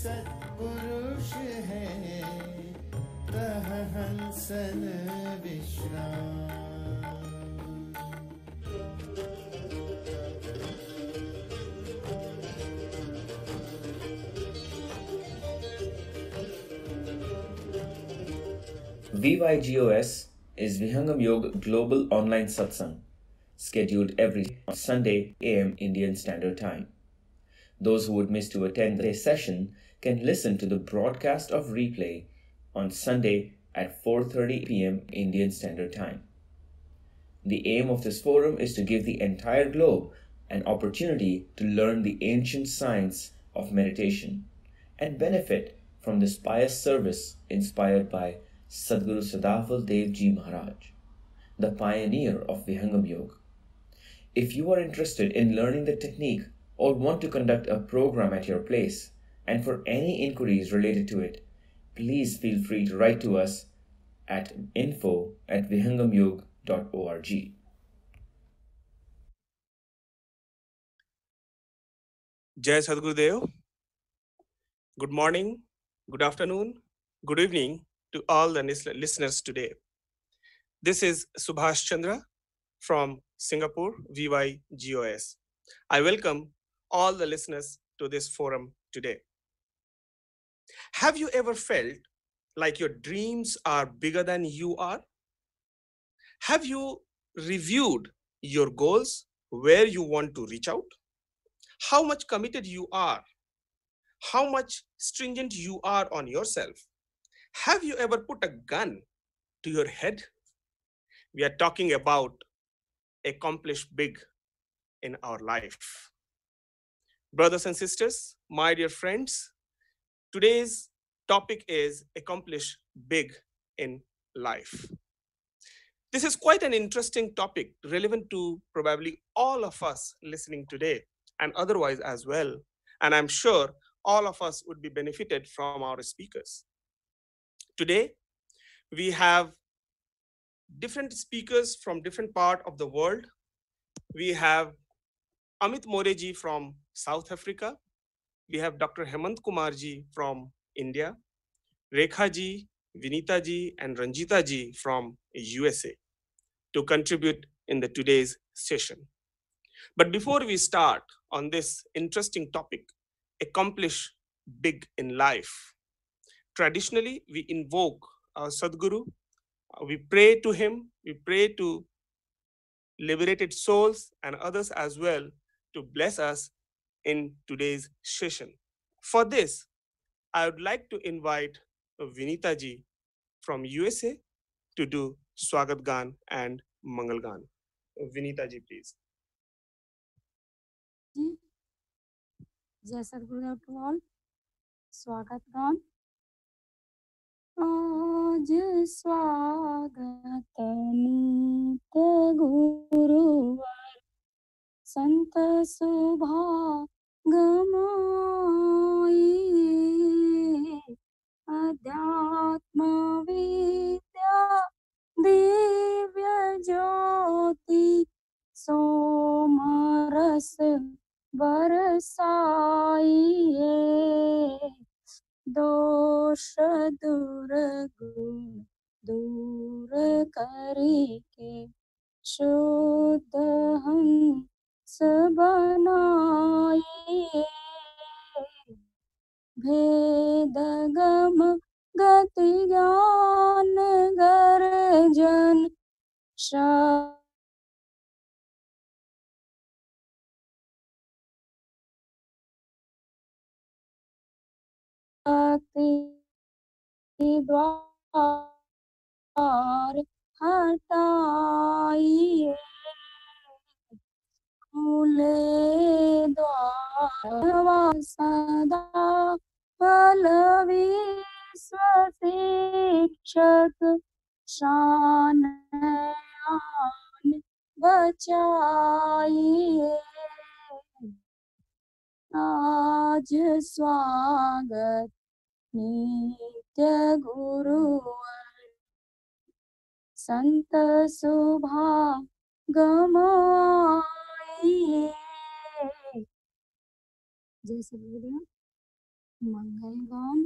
सत्पुरुष है कह हंसन विश्राम। VYGOS is Vihangam Yoga Global Online Satsang, scheduled every Sunday AM Indian Standard Time. Those who would miss to attend the session can listen to the broadcast of replay on Sunday at 4:30 p.m. Indian Standard Time. The aim of this forum is to give the entire globe an opportunity to learn the ancient science of meditation and benefit from this pious service inspired by Sadguru Sadafal Dev Ji Maharaj, the pioneer of Vihangam Yoga. If you are interested in learning the technique or want to conduct a program at your place, and for any inquiries related to it, please feel free to write to us at info@vihangamyog.org. Jai Sadgurudev. Good morning, good afternoon, good evening to all the listeners today. This is Subhash Chandra from Singapore, VYGOS. I welcome all the listeners to this forum today. Have you ever felt like your dreams are bigger than you are? Have you reviewed your goals, where you want to reach out? How much committed you are? How much stringent you are on yourself? Have you ever put a gun to your head? We are talking about accomplish big in our life. Brothers and sisters, my dear friends, today's topic is accomplish big in life. This is quite an interesting topic, relevant to probably all of us listening today and otherwise as well. And I'm sure all of us would be benefited from our speakers. Today, we have different speakers from different part of the world. We have Amit Moreji from South Africa. We have Dr. Hemant Kumarji from India, Rekha ji, Vinita ji, and Ranjita ji from USA to contribute in the today's session. But before we start on this interesting topic, accomplish big in life, traditionally we invoke our Sadguru, we pray to him, we pray to liberated souls and others as well to bless us in today's session. For this, I would like to invite Vinita ji from USA to do Swagat Gan and Mangal Gan. Vinita ji, please. जय सद्गुरुदेव to all. स्वागत गान। आज स्वागत नित्य गुरुवर संत सुभागमाई अध्यात्म विद्या दिव्य ज्योति सोमरस बरसाइए दोष दुर्गुण दूर करके शुद्ध हंस बनाइए भेद गम गति ज्ञान गर्जन द्वार हटाइए खुले द्वार सदा फल विश्व शिक्षक शान आन बचाइए आज स्वागत नित्य गुरुवर संत सुभागमाई। जय सद्गुरुदेव। मंगलगान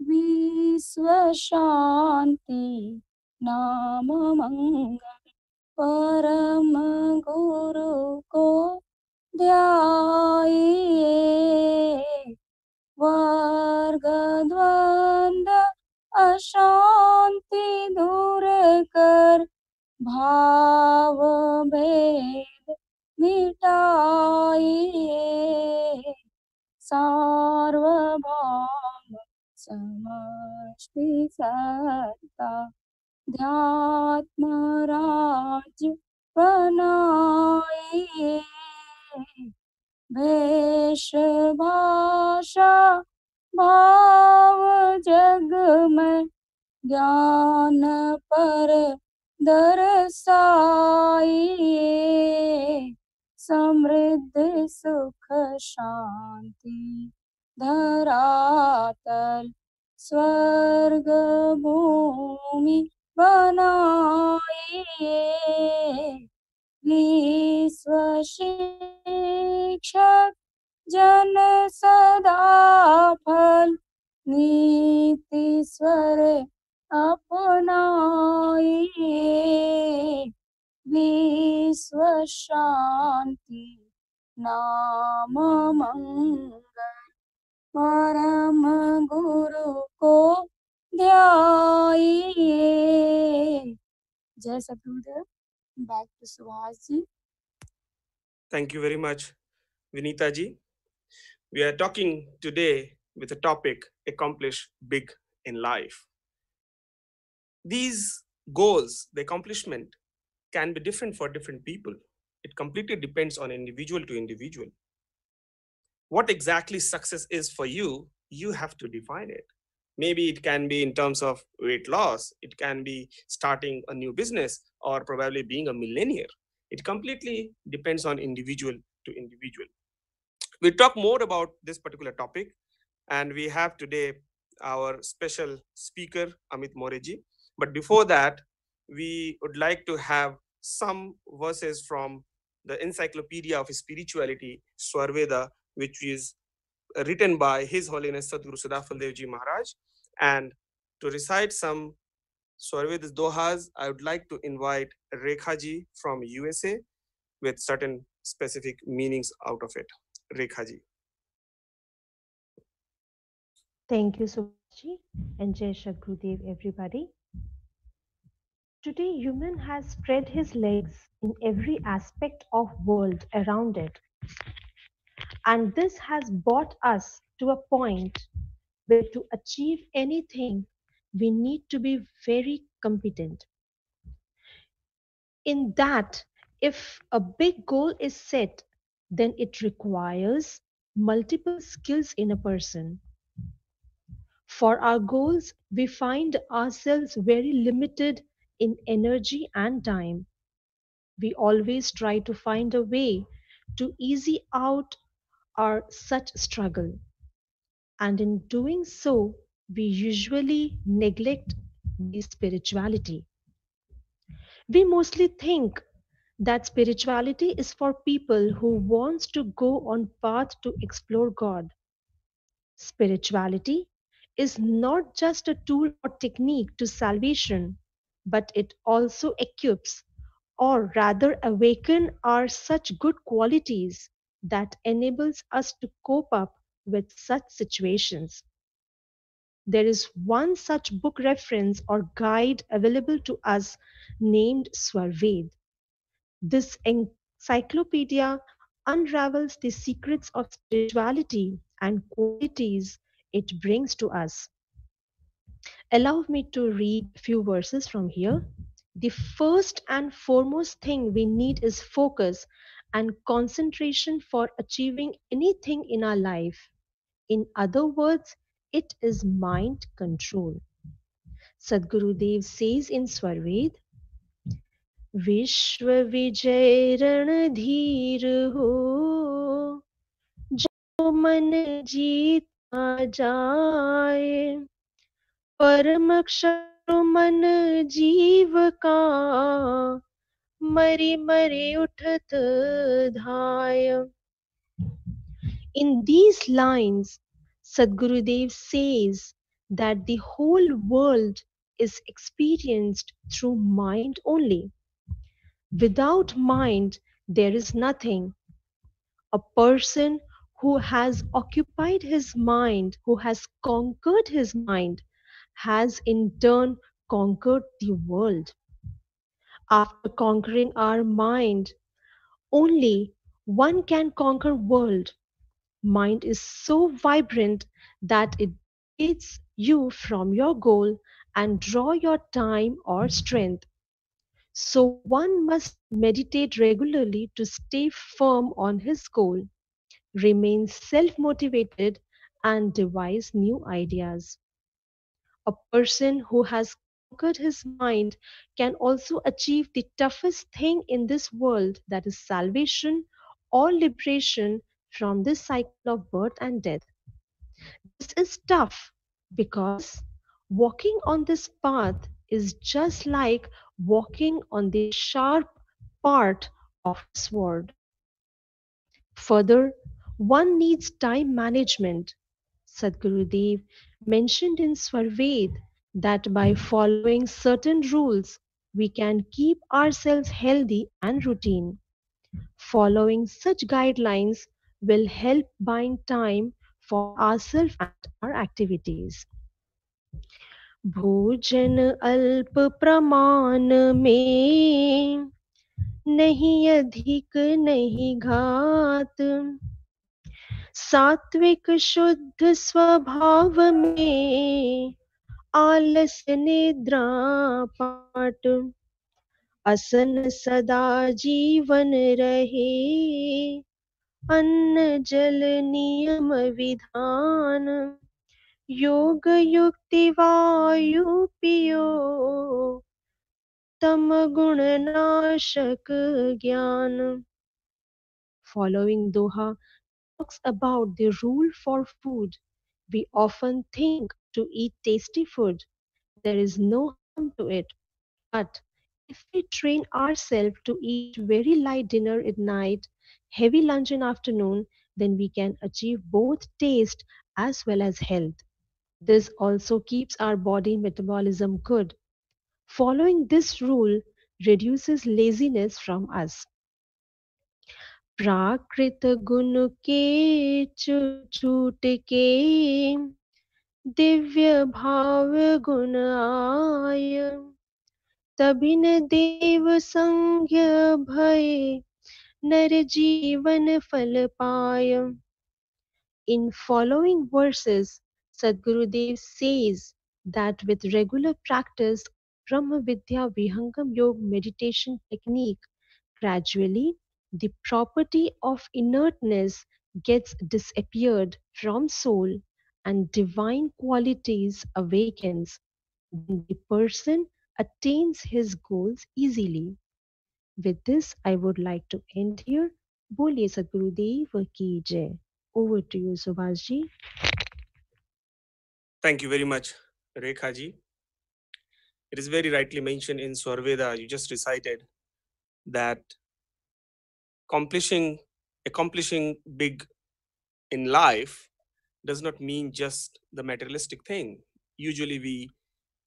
विश्व शांति नाम मंगल परम गुरु को ध्याये वर्ग द्वंद अशांति दूर कर भाव भेद मिटाइए सार्वभौम समष्टि सत्ता ध्यात्म राज्य बनाइए वेश भाषा भाव जग में ज्ञान पर दरसाइए समृद्ध सुख शांति धरातल स्वर्ग भूमि बनाइए विश्व शिक्षक जन सदा फल नीति स्वर अपनाइए विश्व शांति नाम मंगल परम गुरु को ध्याइए Jai Satgurudev back to Subhash ji Thank you very much, Vinita ji. We are talking today with a topic accomplish big in life. These goals, the accomplishment, can be different for different people. It completely depends on individual to individual. What exactly success is for you, you have to define it. Maybe it can be in terms of weight loss, it can be starting a new business, or probably being a millionaire. It completely depends on individual to individual. We'll talk more about this particular topic, and we have today our special speaker, Amit Moreji. But before that, we would like to have some verses from the Encyclopedia of Spirituality, Swarveda, which is written by His Holiness Sadhguru Sudafal Devji Maharaj. And to recite some Swarveda's dohas, I would like to invite Rekha ji from USA with certain specific meanings out of it. Rekha ji. Thank you, Subhashi, and Jai Shadgurudev, everybody. Today, human has spread his legs in every aspect of world around it, and this has brought us to a point where to achieve anything, we need to be very competent. In that, if a big goal is set, then it requires multiple skills in a person. For our goals, we find ourselves very limited in energy and time. We always try to find a way to easy out our such struggle. And in doing so, we usually neglect the spirituality. We mostly think that spirituality is for people who wants to go on path to explore God. Spirituality is not just a tool or technique to salvation, but it also equips or rather awaken our such good qualities that enables us to cope up with such situations. There is one such book reference or guide available to us named Swarved. This encyclopedia unravels the secrets of spirituality and qualities it brings to us. Allow me to read a few verses from here. The first and foremost thing we need is focus and concentration for achieving anything in our life. In other words, it is mind control. Sadhguru says in Swarved, विश्व विजय रणधीर हो जो मन जीता जाए परम क्षत्रु मन जीव का मरि मरि उठत धाय. In these lines, Sadhgurudev says that the whole world is experienced through mind only. Without mind, there is nothing. A person who has occupied his mind, who has conquered his mind, has in turn conquered the world. After conquering our mind, only one can conquer world. Mind is so vibrant that it deviates you from your goal and draw your time or strength. So one must meditate regularly to stay firm on his goal, remain self-motivated and devise new ideas. A person who has conquered his mind can also achieve the toughest thing in this world, that is salvation or liberation from this cycle of birth and death. This is tough because walking on this path is just like walking on the sharp part of a sword. Further, one needs time management. Sadhgurudev mentioned in Svarved that by following certain rules, we can keep ourselves healthy and routine. Following such guidelines will help buying time for ourselves and our activities. भोजन अल्प प्रमाण में नहीं अधिक नहीं घात सात्विक शुद्ध स्वभाव में आलस निद्रा पाट असन सदा जीवन रहे अन्न जल नियम विधान योग युक्ति वायु पियो तम गुण नाशक ज्ञान. Following Doha talks about the rule for food. We often think to eat tasty food. There is no harm to it. But if we train ourselves to eat very light dinner at night, heavy lunch in afternoon, then we can achieve both taste as well as health. This also keeps our body metabolism good. Following this rule reduces laziness from us. प्राकृत गुण के छूट के दिव्य भाव गुण आय तबिन देव संज्ञ भय नर जीवन फल पाय. In following verses, Sadhgurudev says that with regular practice of Brahma Vidya Vihangam Yoga meditation technique, gradually the property of inertness gets disappeared from soul and divine qualities awakens. Then the person attains his goals easily. With this, I would like to end here. Boliye Sadhgurudev ki jai. Over to you, Subhashji. Thank you very much, Rekhaji. It is very rightly mentioned in Swarveda, you just recited, that accomplishing accomplishing big in life does not mean just the materialistic thing. Usually we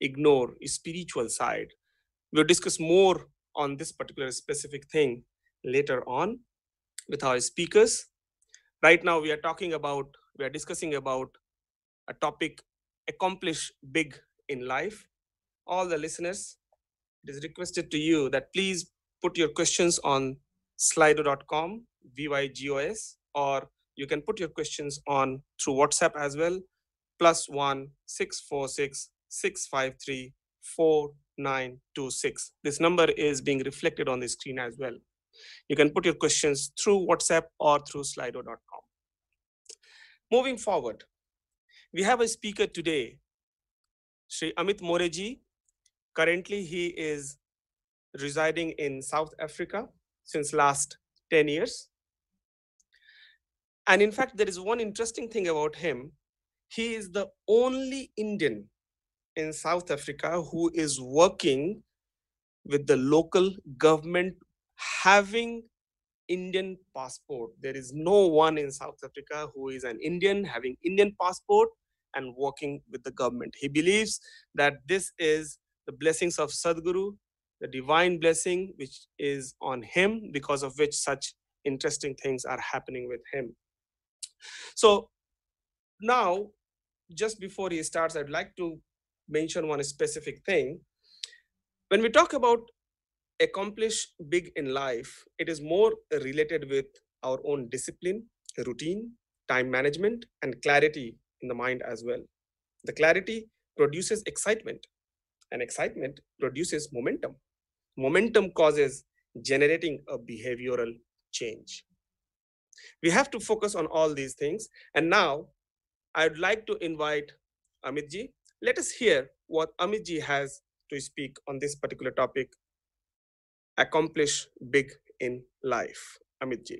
ignore a spiritual side. We'll discuss more on this particular specific thing later on with our speakers. Right now we are discussing about a topic, accomplish big in life. All the listeners, it is requested to you that please put your questions on slido.com, VYGOS, or you can put your questions on through WhatsApp as well, +1 646 653 4926. This number is being reflected on the screen as well. You can put your questions through WhatsApp or through slido.com. Moving forward, we have a speaker today, Sri Amit Moreji. Currently, he is residing in South Africa since last 10 years. And in fact, there is one interesting thing about him. He is the only Indian in South Africa who is working with the local government, having Indian passport. There is no one in South Africa who is an Indian having Indian passport and working with the government. He believes that this is the blessings of Sadhguru, the divine blessing which is on him, because of which such interesting things are happening with him. So now, just before he starts, I'd like to mention one specific thing. When we talk about accomplish big in life, it is more related with our own discipline, routine, time management, and clarity in the mind as well. The clarity produces excitement, and excitement produces momentum. Momentum causes generating a behavioral change. We have to focus on all these things. And now I'd like to invite Amit ji. Let us hear what Amit ji has to speak on this particular topic, accomplish big in life. Amit ji.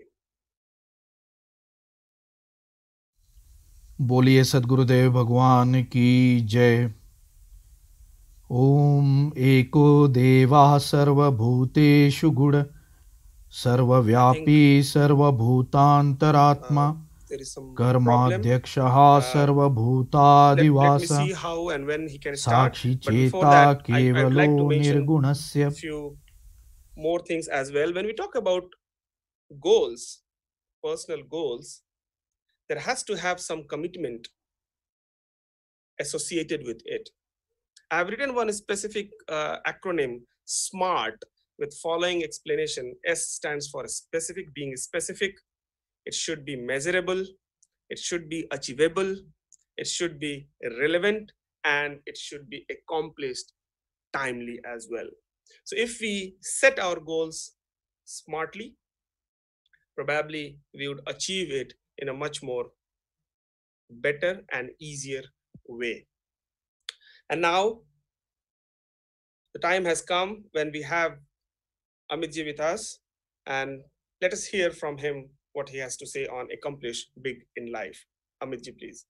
बोलिए सद्गुरुदेव भगवान की जय। ओम एको देवा सर्वभूतेषु गुण सर्वव्यापी सर्वभूतांतरात्मा कर्माध्यक्षः सर्वभूतादिवास साक्षी चेता केवलो निर्गुणस्य। Few more things as well. When we talk about goals, personal goals, there has to have some commitment associated with it. I've written one specific acronym, SMART, with following explanation. S stands for specific, being specific. It should be measurable, it should be achievable, it should be relevant, and it should be accomplished timely as well. So if we set our goals smartly, probably we would achieve it in a much more better and easier way. And now the time has come when we have Amit ji with us, and let us hear from him what he has to say on accomplish big in life. Amit ji, please.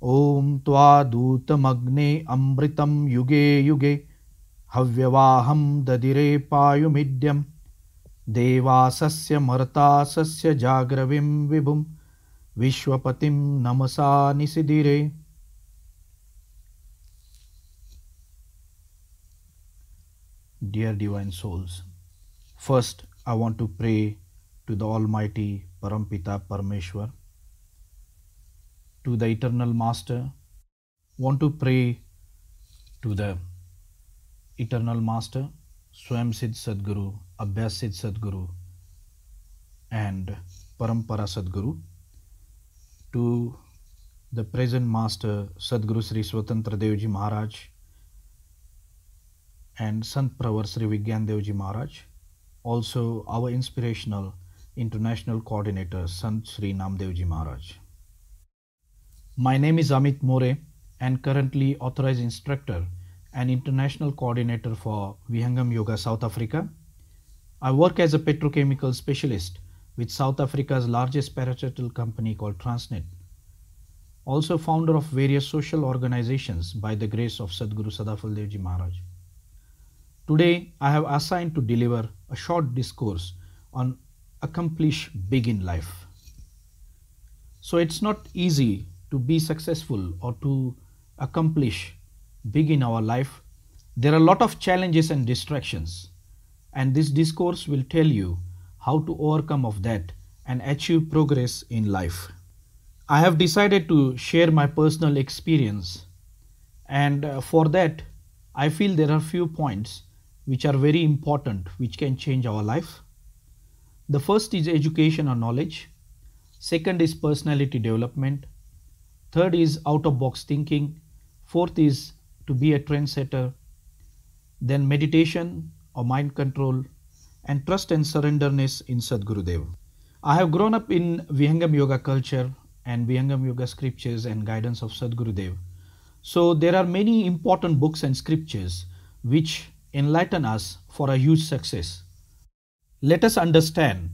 ओम त्वादूतमग्ने अमृतं युगे युगे हव्यवाहं ददिरे पायुमिड्यं देवासस्य मर्तासस्य जाग्रवीं विभुं विश्वपतिं नमसा निसिदिरे। Dear divine souls, first I want to pray to the Almighty Parampita Parameshwar, to the Eternal Master. Want to pray to the Eternal Master, Swam Siddh Sadguru, Abhyas Siddh Sadguru, and Parampara Sadguru, to the present Master Sadguru Sri Swatantra Devji Maharaj and Sant Pravar Sri Vigyan Devji Maharaj, also our inspirational international coordinator Sant Sri Namdevji Maharaj. My name is Amit More and currently authorized instructor and international coordinator for Vihangam Yoga South Africa. I work as a petrochemical specialist with South Africa's largest parastatal company called Transnet. Also founder of various social organizations by the grace of Sadguru Sadafal Devji Maharaj. Today, I have assigned to deliver a short discourse on accomplish big in life. So it's not easy to be successful or to accomplish big in our life. There are a lot of challenges and distractions, and this discourse will tell you how to overcome of that and achieve progress in life. I have decided to share my personal experience, and for that I feel there are few points which are very important, which can change our life. The first is education or knowledge. Second is personality development. Third is out-of-box thinking. Fourth is to be a trendsetter. Then meditation or mind control, and trust and surrenderness in Sadgurudev. I have grown up in Vihangam Yoga culture and Vihangam Yoga scriptures and guidance of Sadgurudev. So there are many important books and scriptures which enlighten us for a huge success. Let us understand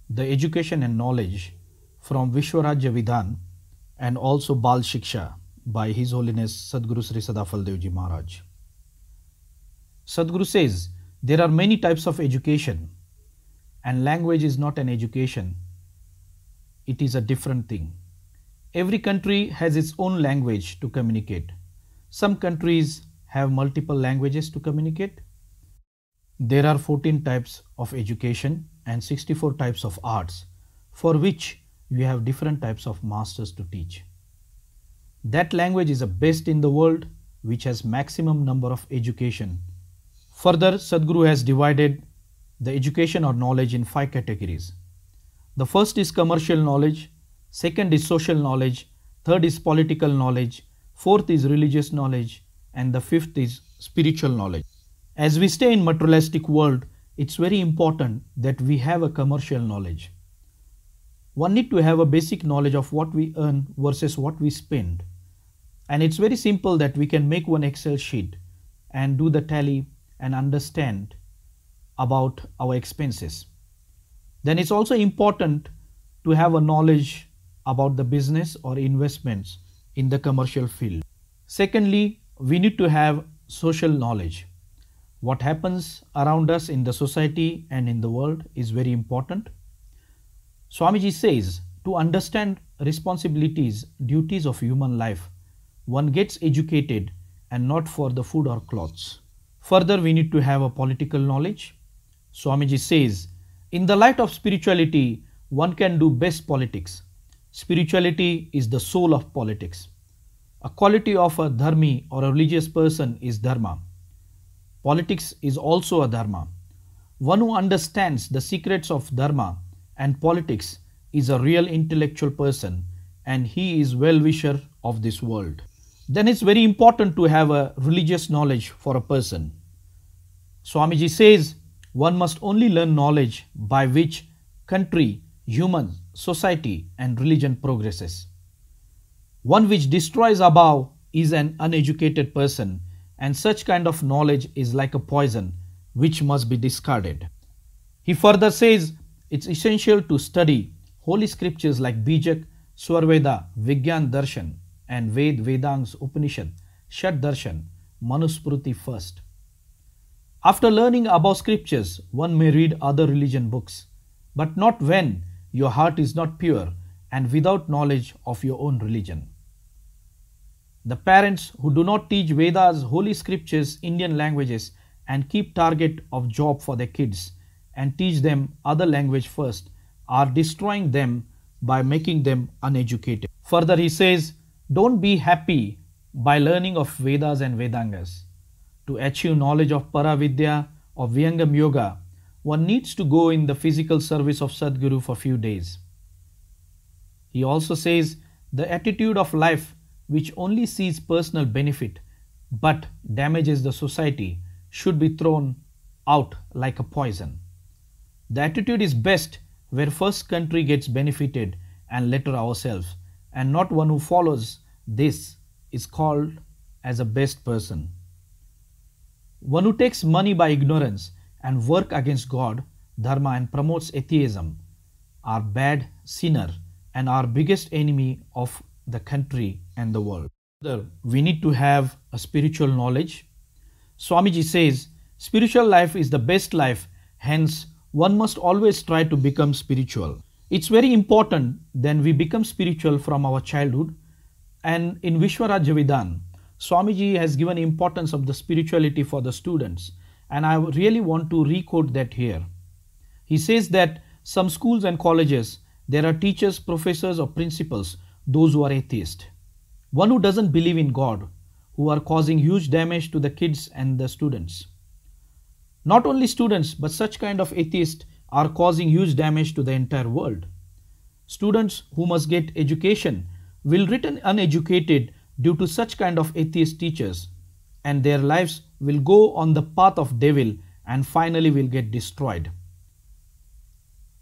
the education and knowledge from Vishwarajya Vidhan and also Bal Shiksha by His Holiness Sadguru Sri Sadafal Devji Maharaj. Sadguru says, There are many types of education, and language is not an education, it is a different thing. Every country has its own language to communicate. Some countries have multiple languages to communicate. There are 14 types of education and 64 types of arts, for which you have different types of masters to teach. That language is the best in the world, which has maximum number of education. Further, Sadhguru has divided the education or knowledge in 5 categories. The first is commercial knowledge, second is social knowledge, third is political knowledge, fourth is religious knowledge, and the fifth is spiritual knowledge. As we stay in materialistic world, it's very important that we have a commercial knowledge. One need to have a basic knowledge of what we earn versus what we spend. And it's very simple that we can make one Excel sheet and do the tally and understand about our expenses. Then it's also important to have a knowledge about the business or investments in the commercial field. Secondly, we need to have social knowledge. What happens around us in the society and in the world is very important. Swamiji says, to understand responsibilities, duties of human life, one gets educated and not for the food or clothes. Further, we need to have a political knowledge. Swamiji says, in the light of spirituality, one can do best politics. Spirituality is the soul of politics. A quality of a dharmi or a religious person is dharma. Politics is also a dharma. One who understands the secrets of dharma and politics is a real intellectual person, and he is well-wisher of this world. Then it's very important to have a religious knowledge for a person. Swamiji says, one must only learn knowledge by which country, human, society and religion progresses. One which destroys above is an uneducated person, and such kind of knowledge is like a poison which must be discarded. He further says, it's essential to study holy scriptures like Bijak, Swarveda, Vigyan Darshan and Ved, Vedangs, Upanishad, Shat Darshan, Manusmruti first. After learning about scriptures, one may read other religion books, but not when your heart is not pure and without knowledge of your own religion. The parents who do not teach Vedas, holy scriptures, Indian languages and keep target of job for their kids and teach them other language first are destroying them by making them uneducated. Further, he says, don't be happy by learning of Vedas and Vedangas. To achieve knowledge of Paravidya or Vyangam Yoga, one needs to go in the physical service of Sadhguru for few days. He also says, the attitude of life which only sees personal benefit but damages the society should be thrown out like a poison. The attitude is best where first country gets benefited and later ourselves, and not one who follows this is called as a best person. One who takes money by ignorance and work against God, Dharma and promotes atheism are bad sinner and our biggest enemy of the country and the world. Further, we need to have a spiritual knowledge. Swamiji says, spiritual life is the best life, hence one must always try to become spiritual. It's very important that we become spiritual from our childhood, and in Vishwarajya Vidhan, Swamiji has given importance of the spirituality for the students, and I really want to re-quote that here. He says that some schools and colleges, there are teachers, professors or principals, those who are atheist. One who doesn't believe in God, who are causing huge damage to the kids and the students. Not only students, but such kind of atheists are causing huge damage to the entire world. Students who must get education will return uneducated due to such kind of atheist teachers, and their lives will go on the path of devil and finally will get destroyed.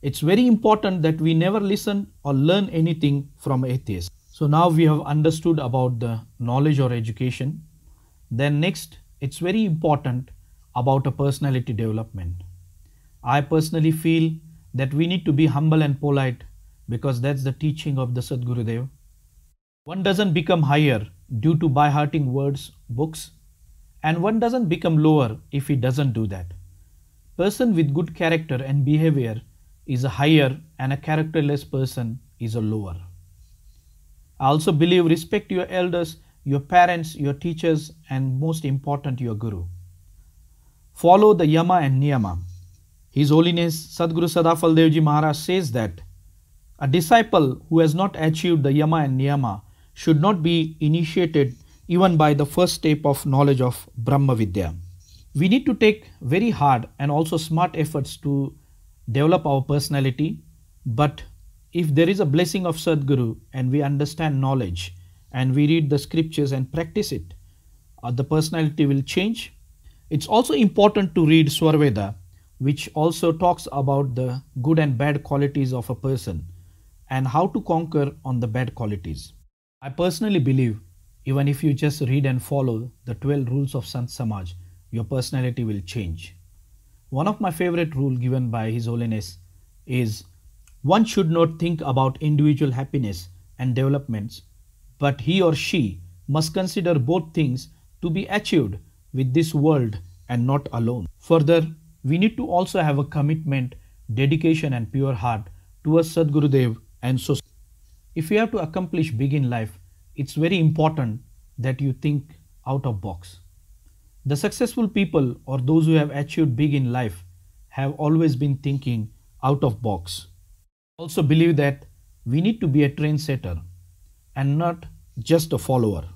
It's very important that we never listen or learn anything from atheists. So now we have understood about the knowledge or education. Then next, it's very important about a personality development. I personally feel that we need to be humble and polite because that's the teaching of the Sadgurudev. One doesn't become higher due to by hearting words, books, and one doesn't become lower if he doesn't do that. Person with good character and behavior is a higher and a characterless person is a lower. I also believe respect your elders, your parents, your teachers, and most important, your guru. Follow the yama and niyama. His Holiness Sadguru Sadafal Devji Maharaj says that a disciple who has not achieved the yama and niyama should not be initiated even by the first step of knowledge of Brahma Vidya. We need to take very hard and also smart efforts to develop our personality, but if there is a blessing of Sadguru and we understand knowledge and we read the scriptures and practice it, the personality will change. It's also important to read Swarveda, which also talks about the good and bad qualities of a person and how to conquer on the bad qualities. I personally believe even if you just read and follow the 12 rules of Sant Samaj, your personality will change. One of my favorite rules given by His Holiness is one should not think about individual happiness and developments, but he or she must consider both things to be achieved with this world and not alone. Further, we need to also have a commitment, dedication and pure heart towards Sadgurudev and society. If you have to accomplish big in life, it's very important that you think out of box. The successful people or those who have achieved big in life have always been thinking out of box. Also believe that we need to be a trendsetter and not just a follower.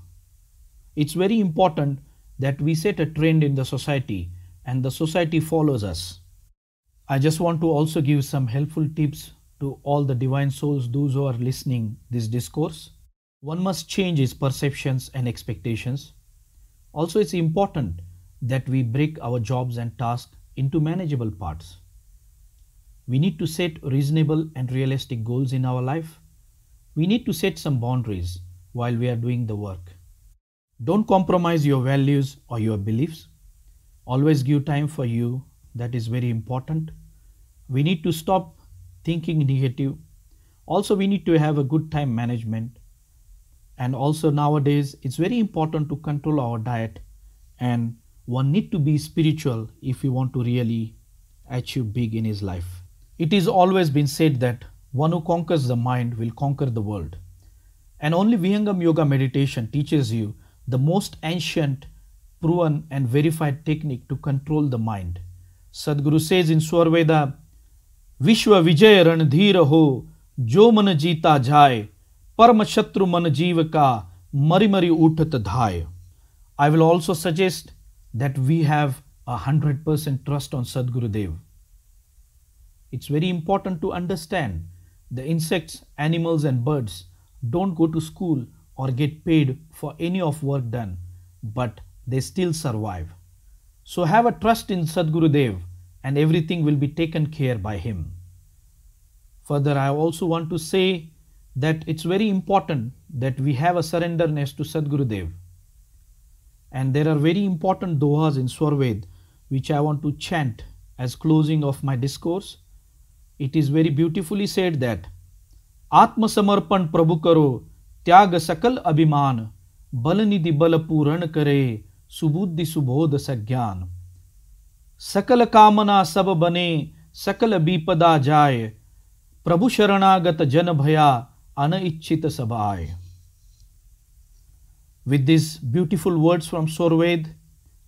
It's very important that we set a trend in the society and the society follows us. I just want to also give some helpful tips to all the divine souls, those who are listening this discourse. One must change his perceptions and expectations. Also, it's important that we break our jobs and tasks into manageable parts. We need to set reasonable and realistic goals in our life. We need to set some boundaries while we are doing the work. Don't compromise your values or your beliefs. Always give time for you. That is very important. We need to stop thinking negative. Also, we need to have a good time management. And also nowadays, it's very important to control our diet, and one need to be spiritual if we want to really achieve big in his life. It is always been said that one who conquers the mind will conquer the world. And only Vihangam Yoga meditation teaches you the most ancient, proven and verified technique to control the mind. Sadguru says in Swarveda, Vishwa Vijay Ranadhir ho, jo man jeeta jai, परम शत्रु मन जीव का मरी मरी उठत धाय. I will also suggest that we have 100% trust on Sadgurudev. It's very important to understand the insects, animals and birds don't go to school or get paid for any of work done, but they still survive. So have a trust in Sadgurudev and everything will be taken care by him. Further, I also want to say that it's very important that we have a surrenderness to Sadgurudev. And there are very important dohas in Swarved which I want to chant as closing of my discourse. It is very beautifully said that Atma Samarpan Prabhu Karo, Tyag Sakal Abhiman, Balanidhi Balapuran Kare, Subuddhi Subodh Sagyan. Sakal Kamana Sab Bane, Sakal Bipada Jai, Prabhu Sharanagat Jan Bhaya, Anaichita Sabhai. With these beautiful words from Swarved,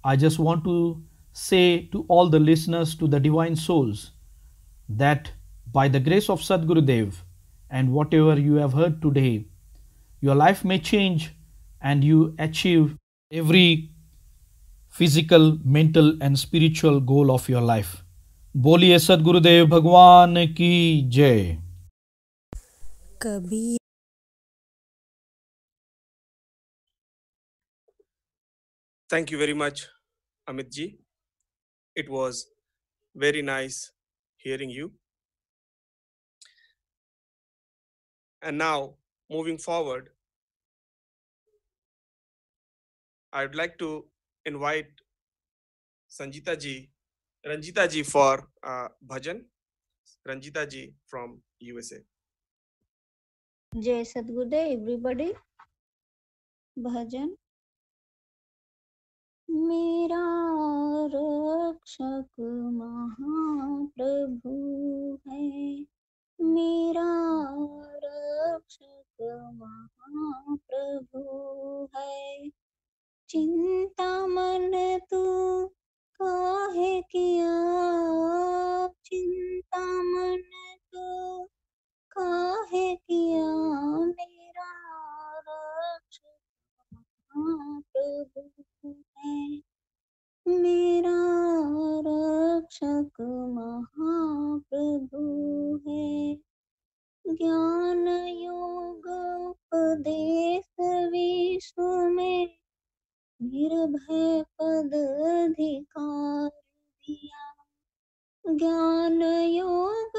I just want to say to all the listeners, to the divine souls, that by the grace of Sadgurudev and whatever you have heard today, your life may change and you achieve every physical, mental and spiritual goal of your life. Boliye Sadgurudev Bhagwan ki Jai. कभी Thank you very much, Amit ji. It was very nice hearing you. And now, moving forward, I'd like to invite Ranjita ji for bhajan. Ranjita ji from USA. Jai Sadgurudev, everybody. Bhajan. मेरा रक्षक महाप्रभु है। मेरा रक्षक महाप्रभु है। चिंता मन तू काहे किया, चिंता मन तू काहे किया, मेरा रक्षक महाप्रभु है। मेरा रक्षक महाप्रभु है। ज्ञान योग उपदेश विश्व में निर्भय पद अधिकार दिया। ज्ञान योग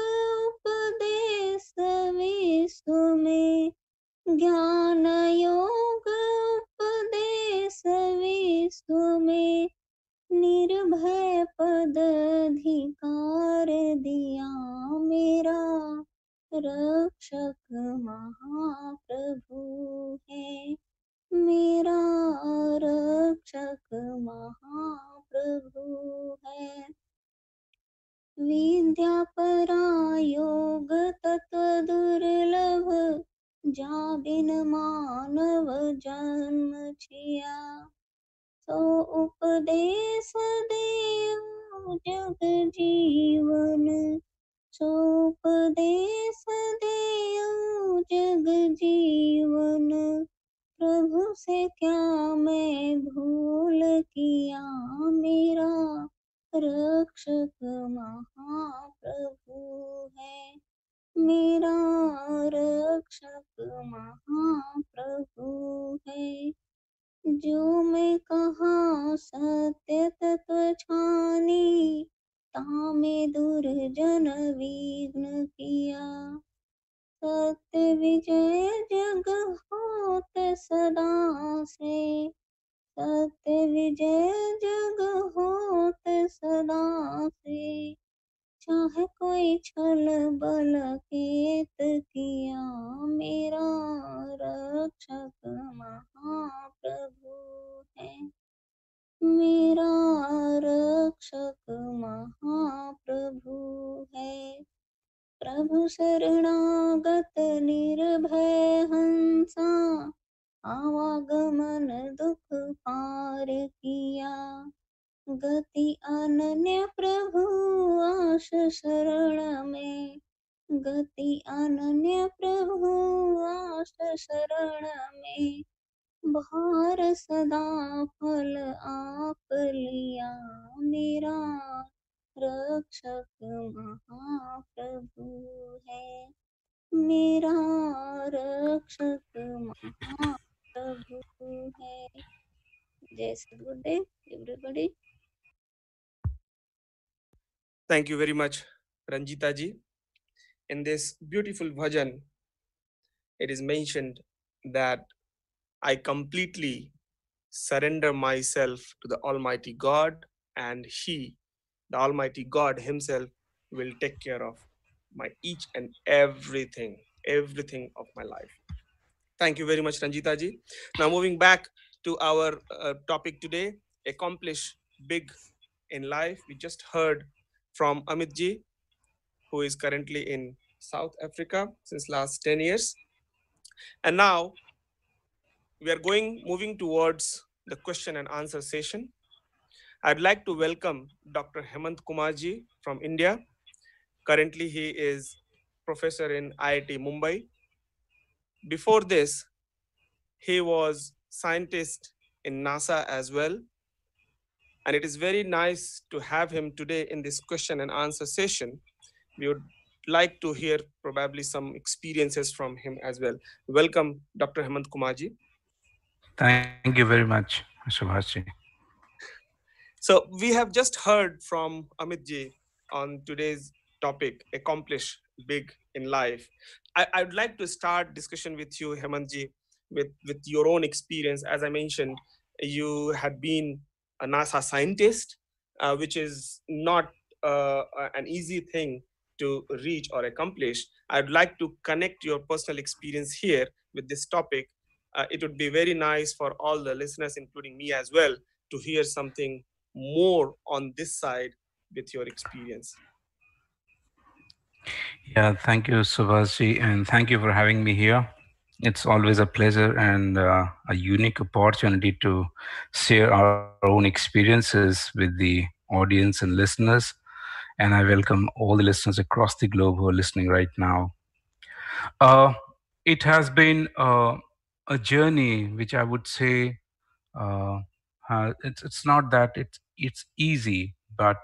उपदेश विश्व में, ज्ञान योग उपदेश विश्व में निर्भय पद अधिकार दिया। मेरा रक्षक महाप्रभु है। मेरा रक्षक महाप्रभु है। विद्या परा योग तत्व दुर्लभ, जा बिन मानव जन्म छिया। सो उपदेश देव जग जीवन, सो उपदेश देव जग जीवन। प्रभु से क्या मैं भूल किया, मेरा रक्षक महाप्रभु है। मेरा रक्षक महाप्रभु है। जो मैं कहा सत्य तत्व छानी, तामे दुर्जन विघ्न किया। सत्य विजय जग होत सदा से, सत्य विजय जग होत सदा से। चाहे कोई छल बल केत किया, मेरा रक्षक महाप्रभु है। मेरा रक्षक महाप्रभु है। प्रभु शरणागत निर्भय हंसा, आवागमन दुख पार किया। गति अनन्य प्रभु आश शरण में, गति अनन्य प्रभु आश शरण में। भार सदा फल आप लिया, मेरा रक्षक महाप्रभु है। मेरा रक्षक महाप्रभु है। जय सद्गुरुदेव everybody. Thank you very much, Ranjita ji. In this beautiful bhajan, it is mentioned that I completely surrender myself to the Almighty God, and He, the Almighty God Himself, will take care of my each and everything of my life. Thank you very much, Ranjita ji. Now, moving back to our topic today, accomplish big in life. We just heard from Amit ji, who is currently in South Africa since last 10 years. And now we are moving towards the question and answer session. I'd like to welcome Dr. Hemant Kumarji from India. Currently, he is professor in IIT Mumbai. Before this, he was scientist in NASA as well. And it is very nice to have him today in this question and answer session. We would like to hear probably some experiences from him as well. Welcome, Dr. Hemant Kumarji. Thank you very much, Mr. Bhasji. So we have just heard from Amit ji on today's topic, accomplish big in life. I'd like to start discussion with you, Hemant ji, with your own experience. As I mentioned, you had been a NASA scientist, which is not an easy thing to reach or accomplish. I'd like to connect your personal experience here with this topic. It would be very nice for all the listeners, including me as well, to hear something more on this side with your experience. Yeah, thank you, Subhasji, and thank you for having me here. It's always a pleasure and a unique opportunity to share our own experiences with the audience and listeners. And I welcome all the listeners across the globe who are listening right now. Uh, it has been a journey which I would say uh, it's not that it's easy, but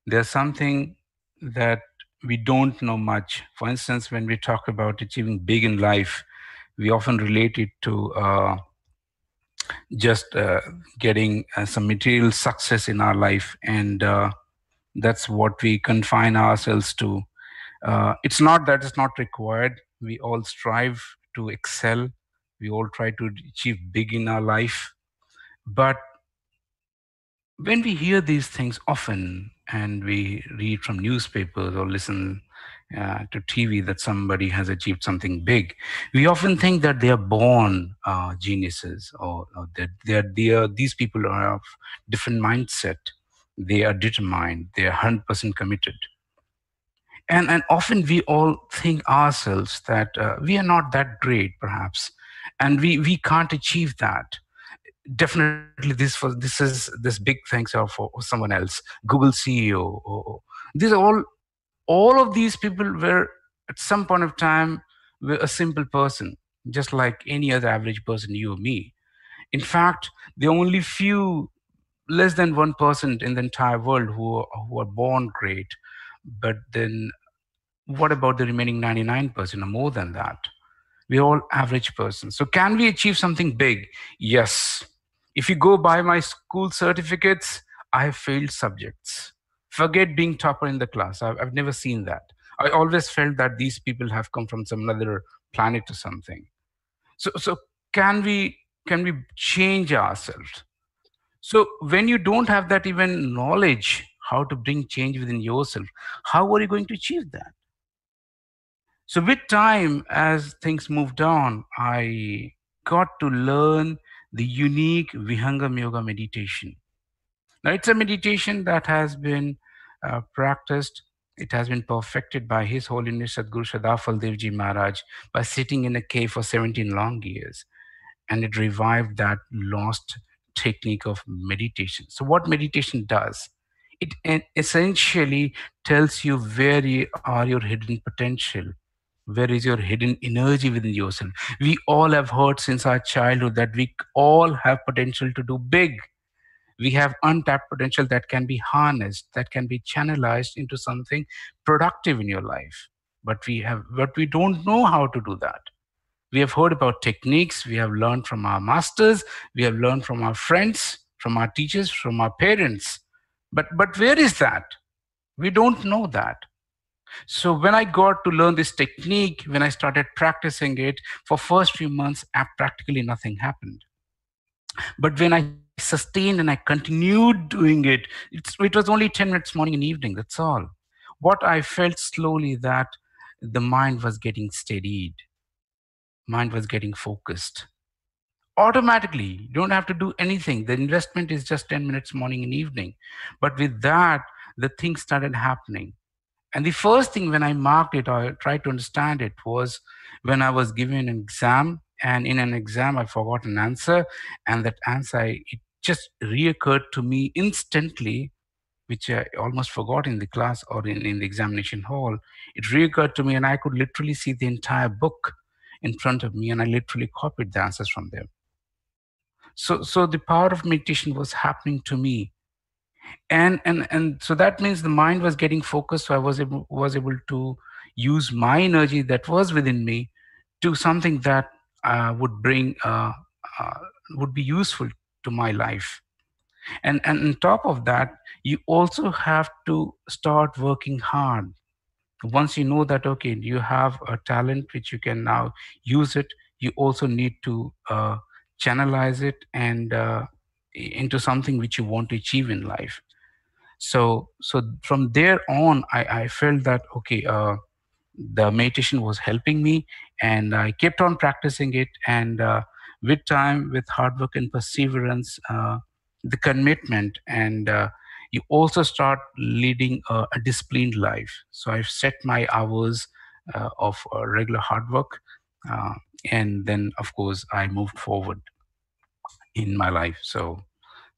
there's something that we don't know much. For instance, when we talk about achieving big in life, we often relate it to just getting some material success in our life, and that's what we confine ourselves to. It's not that it's not required. We all strive to excel. We all try to achieve big in our life, but when we hear these things often and we read from newspapers or listen to TV that somebody has achieved something big, we often think that they are born geniuses, or that these people are of different mindset. They are determined. They are 100% committed. And often we all think ourselves that we are not that great, perhaps, and we can't achieve that. Definitely this big things are for someone else, Google CEO, or these are all of these people were at some point of time were a simple person, just like any other average person, you or me. In fact, there are only few, less than 1% in the entire world who are born great. But then what about the remaining 99% or more than that? We're all average persons. So can we achieve something big? Yes. If you go by my school certificates, I have failed subjects. Forget being topper in the class. I've never seen that. I always felt that these people have come from some other planet or something. So can we change ourselves? So when you don't have that even knowledge how to bring change within yourself, how are you going to achieve that? So, with time, as things moved on, I got to learn the unique Vihangam Yoga meditation. Now, it's a meditation that has been practiced, it has been perfected by His Holiness Sadguru Shadafal Devji Maharaj by sitting in a cave for 17 long years. And it revived that lost technique of meditation. So, what meditation does? Essentially tells you where are your hidden potential, where is your hidden energy within yourself. We all have heard since our childhood that we all have potential to do big. We have untapped potential that can be harnessed, that can be channelized into something productive in your life. But we don't know how to do that. We have heard about techniques, we have learned from our masters, we have learned from our friends, from our teachers, from our parents. But where is that? We don't know that. So when I got to learn this technique, when I started practicing it, for first few months, practically nothing happened. But when I sustained and I continued doing it, it was only 10 minutes morning and evening, that's all. What I felt slowly that the mind was getting steadied, mind was getting focused. Automatically, you don't have to do anything. The investment is just 10 minutes morning and evening. But with that, the things started happening. And the first thing when I marked it or I tried to understand it was when I was given an exam, and in an exam I forgot an answer, and that answer it just reoccurred to me instantly, which I almost forgot in the class or in the examination hall. It reoccurred to me, and I could literally see the entire book in front of me, and I literally copied the answers from there. So the power of meditation was happening to me, and so that means the mind was getting focused, so I was able to use my energy that was within me to something that would bring uh, would be useful to my life. And on top of that, you also have to start working hard. Once you know that okay, you have a talent which you can now use it, you also need to channelize it and into something which you want to achieve in life. So from there on, I felt that okay, the meditation was helping me, and I kept on practicing it. And with time, with hard work and perseverance, the commitment, and you also start leading a disciplined life. So I've set my hours of regular hard work, uh, and then of course I moved forward in my life. So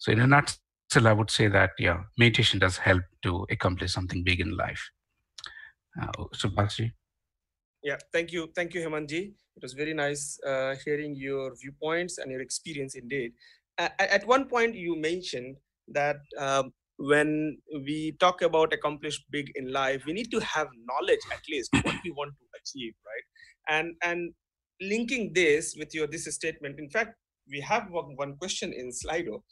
in a nutshell, I would say that yeah, meditation does help to accomplish something big in life. Subhashi? Yeah, thank you, Hemanji. It was very nice hearing your viewpoints and your experience indeed. At one point, you mentioned that when we talk about accomplish big in life, we need to have knowledge at least what we want to achieve, right? And linking this with your this statement, in fact, we have one question in Slido,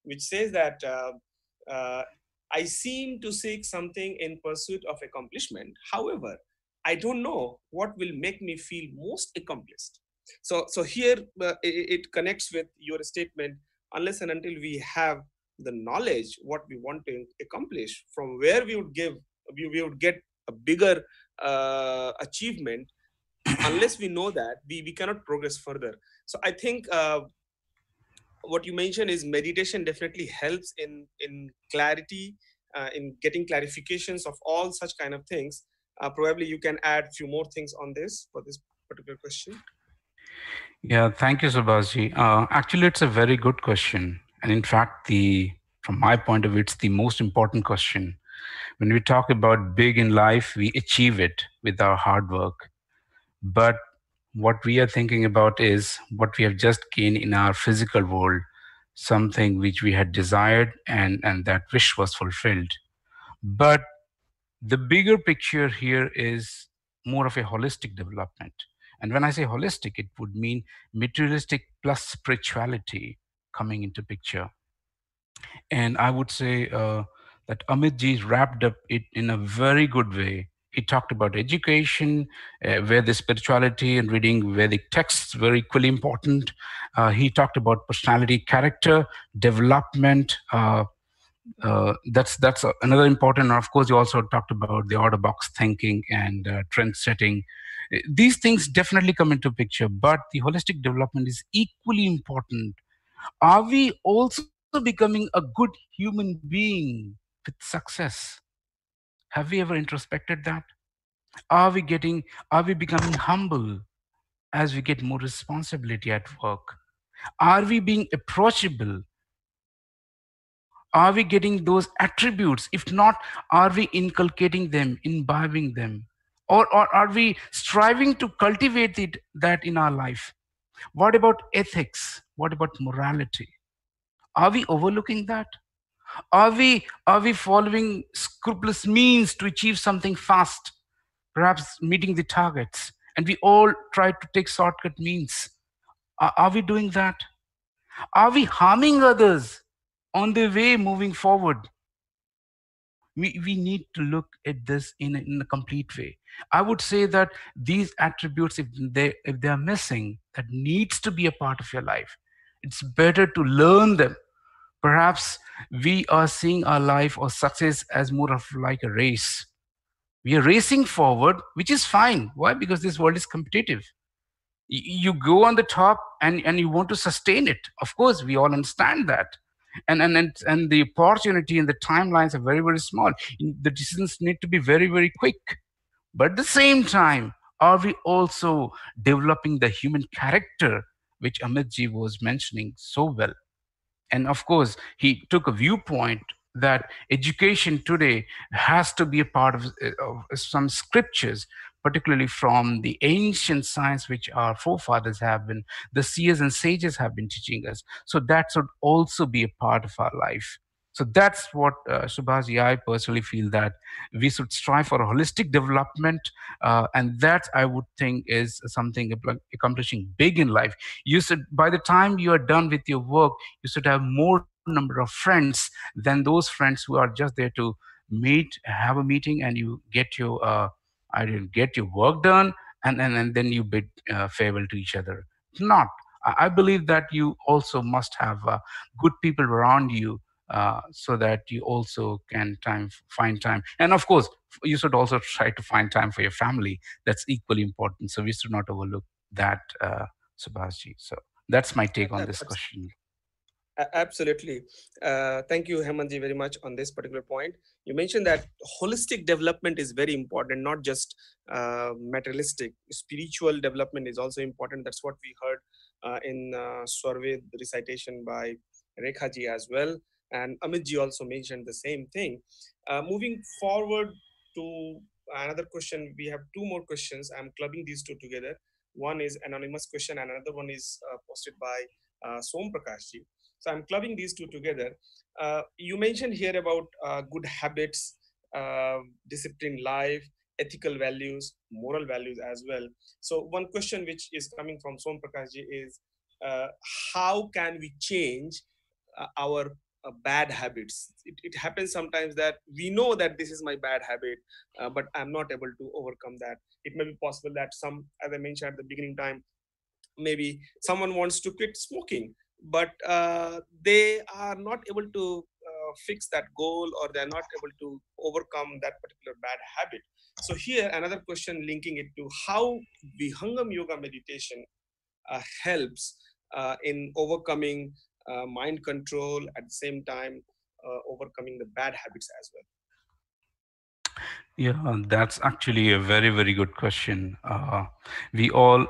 which says that uh, I seem to seek something in pursuit of accomplishment. However, I don't know what will make me feel most accomplished. So here it connects with your statement. Unless and until we have the knowledge what we want to accomplish, from where we would get a bigger achievement. Unless we know that, we cannot progress further. So I think what you mentioned is meditation definitely helps in clarity, in getting clarifications of all such kind of things. Probably you can add few more things on this for this particular question. Yeah, thank you, Subhashi. Actually, it's a very good question, and in fact, the from my point of view, it's the most important question. When we talk about big in life, we achieve it with our hard work. But what we are thinking about is what we have just gained in our physical world, something which we had desired, and that wish was fulfilled. But the bigger picture here is more of a holistic development. And when I say holistic, it would mean materialistic plus spirituality coming into picture. And I would say that Amit ji wrapped up it in a very good way. He talked about education, where the spirituality and reading Vedic texts were equally important. He talked about personality, character, development. That's another important. And of course, you also talked about the order box thinking and trend setting. These things definitely come into picture, but the holistic development is equally important. Are we also becoming a good human being with success? Have we ever introspected that? Are we becoming humble as we get more responsibility at work? Are we being approachable? Are we getting those attributes? If not, are we inculcating them, imbibing them? Or are we striving to cultivate that in our life? What about ethics? What about morality? Are we overlooking that? Are we following scrupulous means to achieve something fast, perhaps meeting the targets? And we all try to take shortcut means. Are we doing that? Are we harming others on the way moving forward? We need to look at this in a complete way. I would say that these attributes, if they are missing, that needs to be a part of your life. It's better to learn them. Perhaps we are seeing our life or success as more of like a race. We are racing forward, which is fine. Why? Because this world is competitive. You go on the top, and you want to sustain it. Of course, we all understand that. And the opportunity and the timelines are very, very small. The decisions need to be very, very quick. But at the same time, are we also developing the human character, which Amit ji was mentioning so well? And of course, he took a viewpoint that education today has to be a part of some scriptures, particularly from the ancient science which our forefathers have been, the seers and sages have been teaching us. So that should also be a part of our life. So that's what, Subhashi, I personally feel that we should strive for a holistic development. And that I would think is something accomplishing big in life. You should, by the time you are done with your work, you should have more number of friends than those friends who are just there to have a meeting, and you get your I didn't get your work done, and then you bid farewell to each other. Not. I believe that you also must have good people around you, so that you also can find time. And of course, you should also try to find time for your family. That's equally important. So we should not overlook that, Subhashji. So that's my take on this Abs- question. Absolutely. Thank you, Hemanji, very much on this particular point. You mentioned that holistic development is very important, not just materialistic. Spiritual development is also important. That's what we heard in Swarved recitation by Rekha ji as well. And Amit ji also mentioned the same thing. Moving forward to another question, we have two more questions. I'm clubbing these two together. One is anonymous question, and another one is posted by Som Prakash ji. So I'm clubbing these two together. You mentioned here about good habits, disciplined life, ethical values, moral values as well. So one question which is coming from Som Prakash ji is, uh, how can we change our bad habits? It happens sometimes that we know that this is my bad habit, but I'm not able to overcome that. It may be possible that some, as I mentioned at the beginning time, maybe someone wants to quit smoking, but they are not able to fix that goal, or they're not able to overcome that particular bad habit. So here another question linking it to how Vihangam yoga meditation helps in overcoming mind control, at the same time overcoming the bad habits as well. Yeah, that's actually a very, very good question. We all,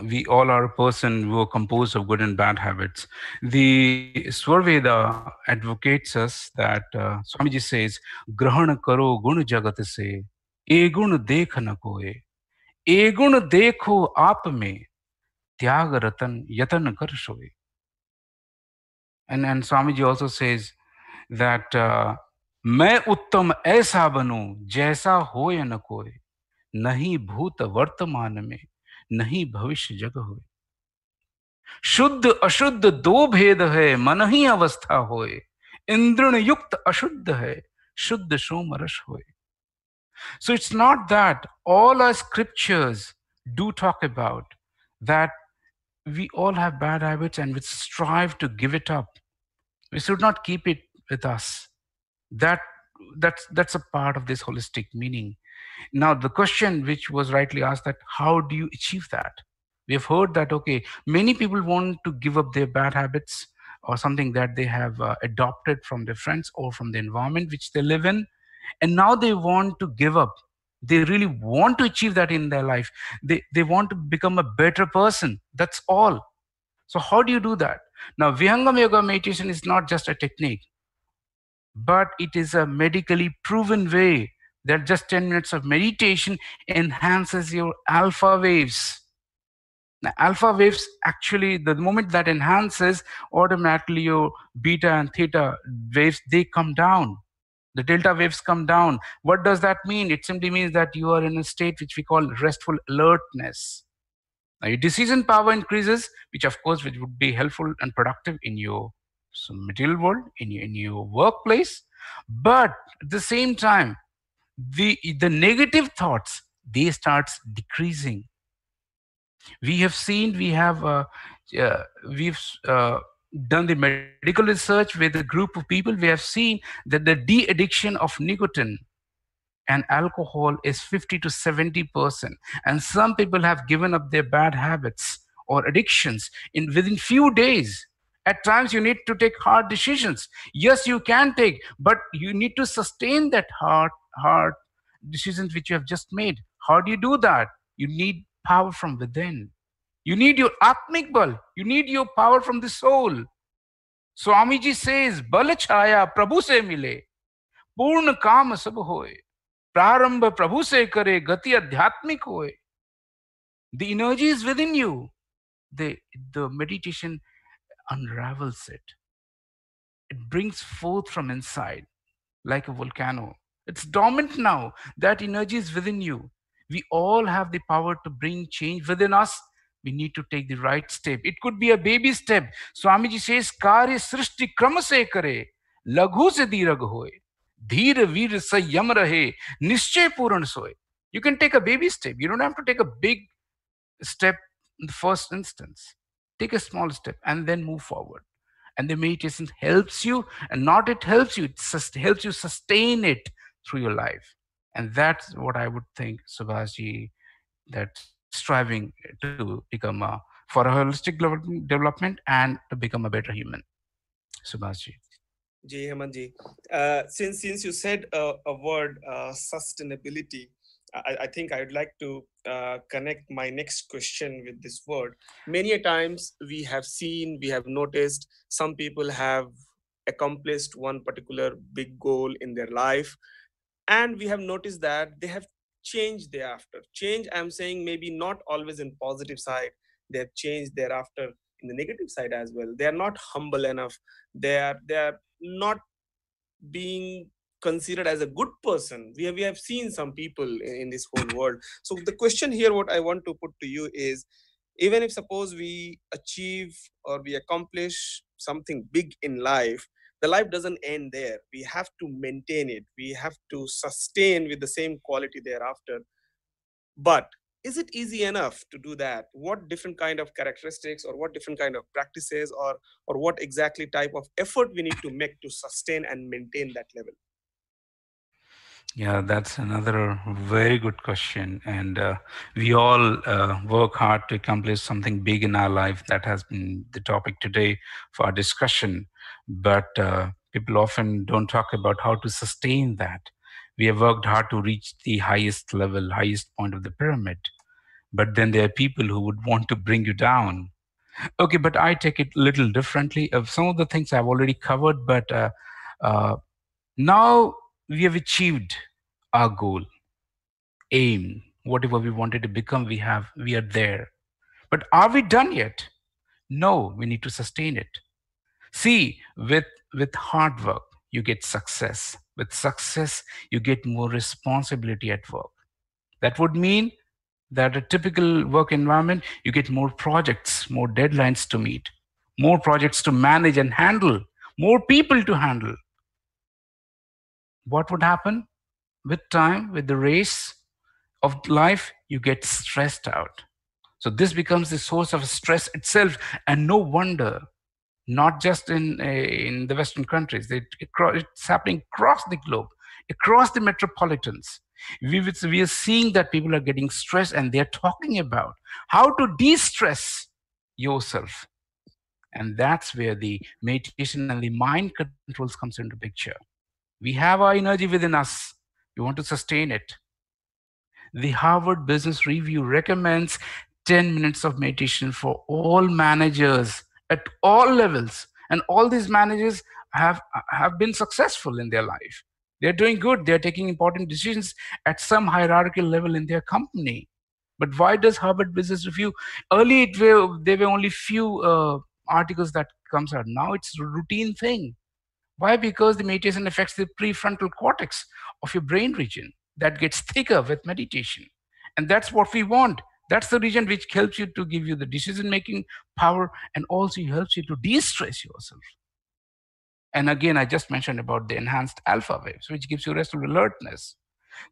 we all are a person who are composed of good and bad habits. The Swarveda advocates us that Swamiji says, "Grahana karo gun jagat se, e gun dekh na koe, e gun dekho aap mein, त्याग रतन यतन कर सोए." And Swamiji also says that मैं उत्तम ऐसा बनूं जैसा हो या न कोई, नहीं भूत वर्तमान में, नहीं भविष्य जग होए, शुद्ध अशुद्ध दो भेद है, मन ही अवस्था होए, इंद्रण युक्त अशुद्ध है, शुद्ध सोम रस होए. So it's not that all our scriptures do talk about that we all have bad habits and we strive to give it up. We should not keep it with us. That that's a part of this holistic meaning. Now the question which was rightly asked, that how do you achieve that? We have heard that, okay, many people want to give up their bad habits or something that they have adopted from their friends or from the environment which they live in, and now they want to give up. They really want to achieve that in their life. They want to become a better person, that's all. So how do you do that? Now Vihangam yoga meditation is not just a technique, but it is a medically proven way that just 10 minutes of meditation enhances your alpha waves. Now, alpha waves actually, the moment that enhances, automatically your beta and theta waves, they come down. The delta waves come down. What does that mean? It simply means that you are in a state which we call restful alertness. Now, your decision power increases, which of course which would be helpful and productive in your material world, in your workplace. But at the same time, the negative thoughts, they starts decreasing. We have seen, we've done the medical research with a group of people. We have seen that the de-addiction of nicotine and alcohol is 50 to 70%, and some people have given up their bad habits or addictions in within few days. At times you need to take hard decisions. Yes, you can take, but you need to sustain that hard decisions which you have just made. How do you do that? You need power from within. You need your atmic bal. You need your power from the soul. Swami ji says, "Bal chaya Prabhu se mile, पूर्ण काम सब होए, प्रारंभ प्रभु से करे, गति आध्यात्मिक होए." The energy is within you. The meditation unravels it. It brings forth from inside like a volcano. It's dormant now. That energy is within you. We all have the power to bring change within us. We need to take the right step. It could be a baby step. Swamiji says, "Karya srishti kram se kare, laghu se dirag hoye, धीर वीर संयम रहे, निश्चय पूर्ण सोए." You can take a baby step. You don't have to take a big step in the first instance. Take a small step and then move forward. And the meditation helps you, and not it helps you, it helps you sustain it through your life. And that's what I would think, Subhashji, that striving to become a for a holistic development and to become a better human. Subhashji. Ji Hemanji, since you said a word sustainability, I think I would like to connect my next question with this word. Many a times we have seen, we have noticed some people have accomplished one particular big goal in their life, and we have noticed that they have changed thereafter. Change, I'm saying, maybe not always in positive side. They have changed thereafter in the negative side as well. They are not humble enough. They are not being considered as a good person. We have seen some people in this whole world. So the question here, what I want to put to you is, even if suppose we achieve or we accomplish something big in life, the life doesn't end there. We have to maintain it, we have to sustain with the same quality thereafter. But is it easy enough to do that? What different kind of characteristics or what different kind of practices or what exactly type of effort we need to make to sustain and maintain that level? Yeah, that's another very good question. And we all work hard to accomplish something big in our life. That has been the topic today for our discussion. But people often don't talk about how to sustain that. We have worked hard to reach the highest level, highest point of the pyramid. But then there are people who would want to bring you down. Okay, but I take it a little differently. Of some of the things I've already covered, but uh, now we have achieved our goal, aim, whatever we wanted to become, we are there. But are we done yet? No, we need to sustain it. See, with hard work, you get success. With success, you get more responsibility at work. That would mean that a typical work environment, you get more projects, more deadlines to meet, more projects to manage and handle, more people to handle. What would happen with time, with the race of life? You get stressed out. So this becomes the source of stress itself, and no wonder. Not just in the Western countries, it's happening across the globe, across the metropolitans. We are seeing that people are getting stressed, and they're talking about how to de-stress yourself. And that's where the meditation and the mind controls comes into picture. We have our energy within us. We want to sustain it. The Harvard Business Review recommends 10 minutes of meditation for all managers at all levels. And all these managers have been successful in their life. They're doing good. They're taking important decisions at some hierarchical level in their company. But why does Harvard Business Review? Early, there were only few articles that comes out. Now it's a routine thing. Why? Because the meditation affects the prefrontal cortex of your brain region that gets thicker with meditation. And that's what we want. That's the region which helps you to give you the decision making power and also helps you to de stress yourself. And again, I just mentioned about the enhanced alpha waves, which gives you restful alertness.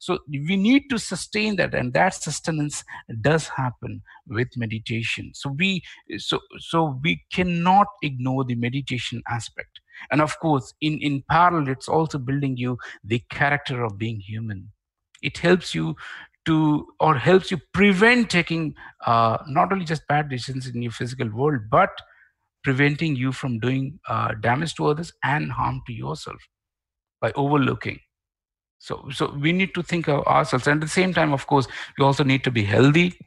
So we need to sustain that, and that sustenance does happen with meditation. So we cannot ignore the meditation aspect. And of course, in parallel, it's also building you the character of being human. It helps you to, or helps you prevent taking not only just bad decisions in your physical world, but preventing you from doing damage to others and harm to yourself by overlooking. So we need to think of ourselves, and at the same time, of course, we also need to be healthy.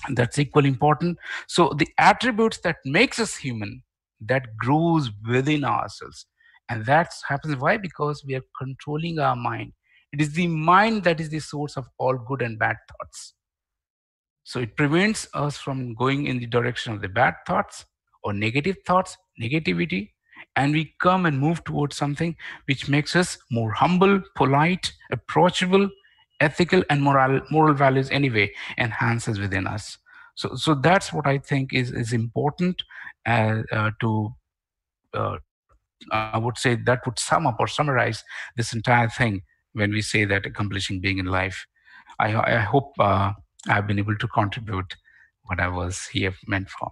And that's equally important. So the attributes that makes us human, that grows within ourselves, and that happens why? Because we are controlling our mind. It is the mind that is the source of all good and bad thoughts. So it prevents us from going in the direction of the bad thoughts or negative thoughts, negativity, and we come and move towards something which makes us more humble, polite, approachable, ethical, and moral values anyway enhances within us. So that's what I think is important to. I would say that would sum up or summarize this entire thing when we say that accomplishing being in life. I hope I've been able to contribute what I was here meant for.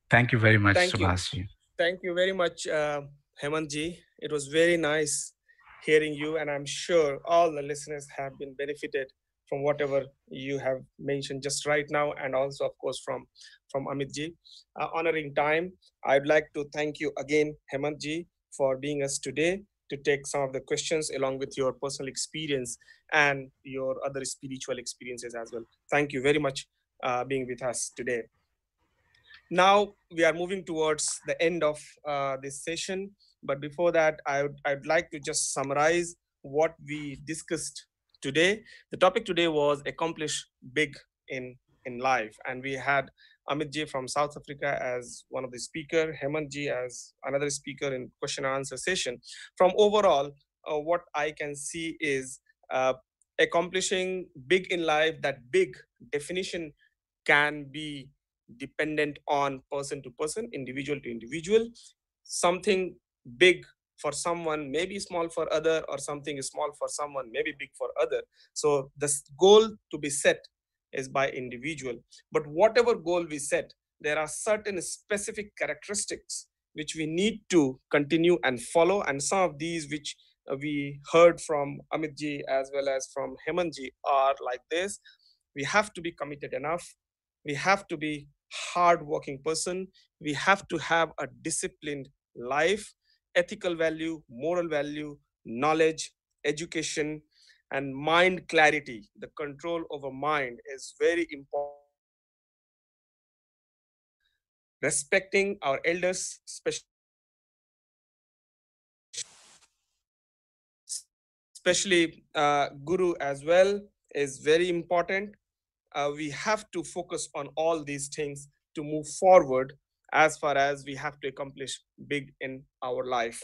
Thank you very much, Thank you. Subhash. Thank you very much, Hemantji. It was very nice hearing you, and I'm sure all the listeners have been benefited from whatever you have mentioned just right now, and also, of course, from Amit ji. Honoring time, I'd like to thank you again, Hemant ji, for being us today to take some of the questions along with your personal experience and your other spiritual experiences as well. Thank you very much being with us today. Now we are moving towards the end of this session, but before that, I'd like to just summarize what we discussed today. The topic today was accomplish big in life, and we had Amit ji from South Africa as one of the speaker, Hemant ji as another speaker in question and answer session. From overall, what I can see is accomplishing big in life. That big definition can be dependent on person to person, individual to individual. Something big for someone may be small for other, or something is small for someone may be big for other. So the goal to be set is by individual. But whatever goal we set, there are certain specific characteristics which we need to continue and follow, and some of these which we heard from Amit ji as well as from Hemant ji are like this. We have to be committed enough. We have to be hard working person. We have to have a disciplined life, ethical value, moral value, knowledge, education, and mind clarity. The control over mind is very important in our life. Respecting our elders, especially guru as well, is very important. We have to focus on all these things to move forward as far as we have to accomplish big in our life.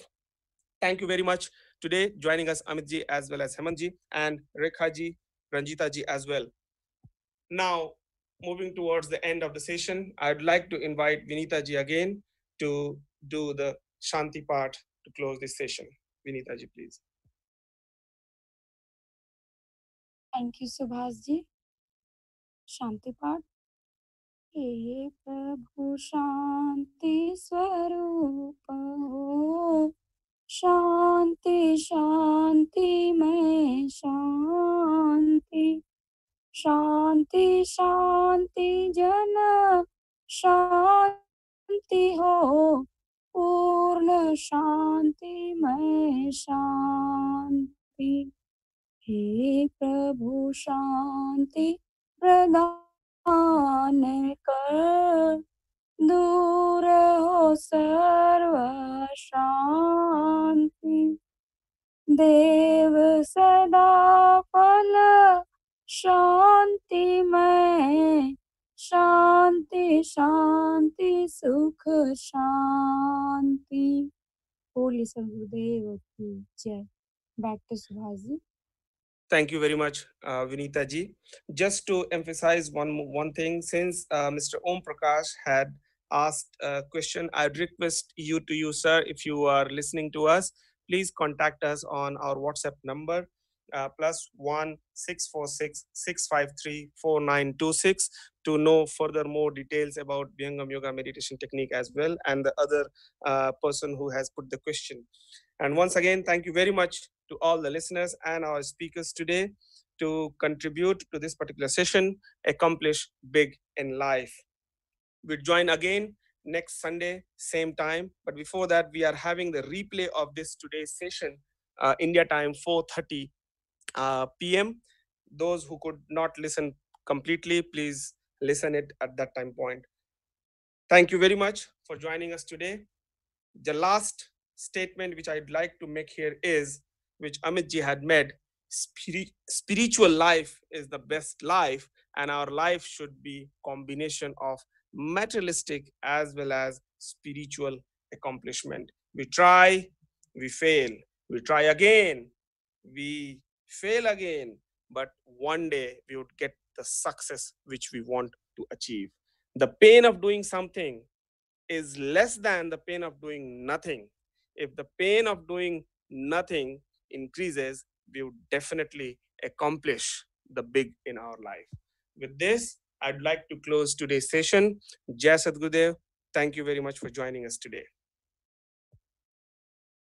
Thank you very much today joining us, Amit ji as well as Hemant ji, and Rekha ji, Ranjita ji as well. Now, moving towards the end of the session, I'd like to invite Vinita ji again to do the Shanti part to close this session. Vinita ji, please. Thank you, Subhas ji. Shanti Path. हे प्रभु शांति स्वरूप हो, शांति शांति में शांति, शांति शांति जन शांति हो, पूर्ण शांति में शांति। हे प्रभु शांति प्रदान कर, दूर हो सर्व शांति। देव सदा फल शांति में, शांति शांति सुख शांति। बोलिए सदगुरुदेव की जय। Back to Subhas ji. Thank you very much, Vinita ji. Just to emphasize one thing, since Mr. Om Prakash had asked a question, I'd request you, sir, if you are listening to us, please contact us on our WhatsApp number, +1 646 653 4926, to know further more details about Bhyangam Yoga meditation technique as well, and the other person who has put the question. And once again, thank you very much to all the listeners and our speakers today to contribute to this particular session, accomplish big in life. We'll join again next Sunday, same time. But before that, we are having the replay of this today's session, India time, 4:30 p.m. Those who could not listen completely, please listen it at that time point. Thank you very much for joining us today. The last statement which I'd like to make here is, which Amit ji had made, spiritual life is the best life, and our life should be combination of materialistic as well as spiritual accomplishment. We try, we fail. We try again, we fail again, but one day we would get the success which we want to achieve. The pain of doing something is less than the pain of doing nothing. If the pain of doing nothing increases, we would definitely accomplish the big in our life. With this, I'd like to close today's session. Jai Sadgurudev. Thank you very much for joining us today.